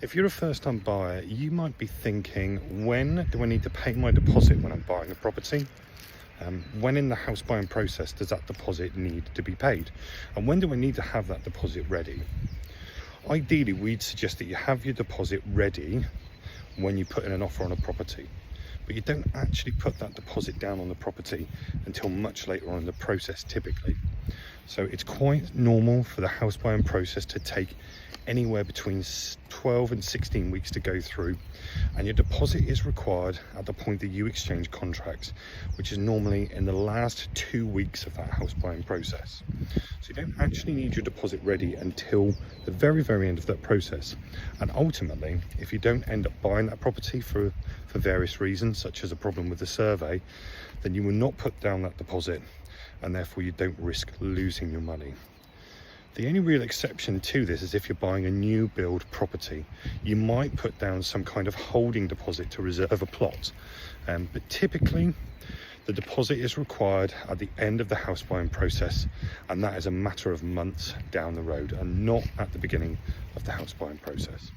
If you're a first-time buyer, you might be thinking, when do I need to pay my deposit when I'm buying a property? When in the house buying process does that deposit need to be paid? And when do I need to have that deposit ready? Ideally, we'd suggest that you have your deposit ready when you put in an offer on a property, but you don't actually put that deposit down on the property until much later on in the process typically. So it's quite normal for the house buying process to take anywhere between 12 and 16 weeks to go through, and your deposit is required at the point that you exchange contracts, which is normally in the last 2 weeks of that house buying process. So you don't actually need your deposit ready until the very end of that process. And ultimately, if you don't end up buying that property for various reasons, such as a problem with the survey, then you will not put down that deposit, and therefore you don't risk losing your money. The only real exception to this is if you're buying a new build property. You might put down some kind of holding deposit to reserve a plot, but typically the deposit is required at the end of the house buying process, and that is a matter of months down the road and not at the beginning of the house buying process.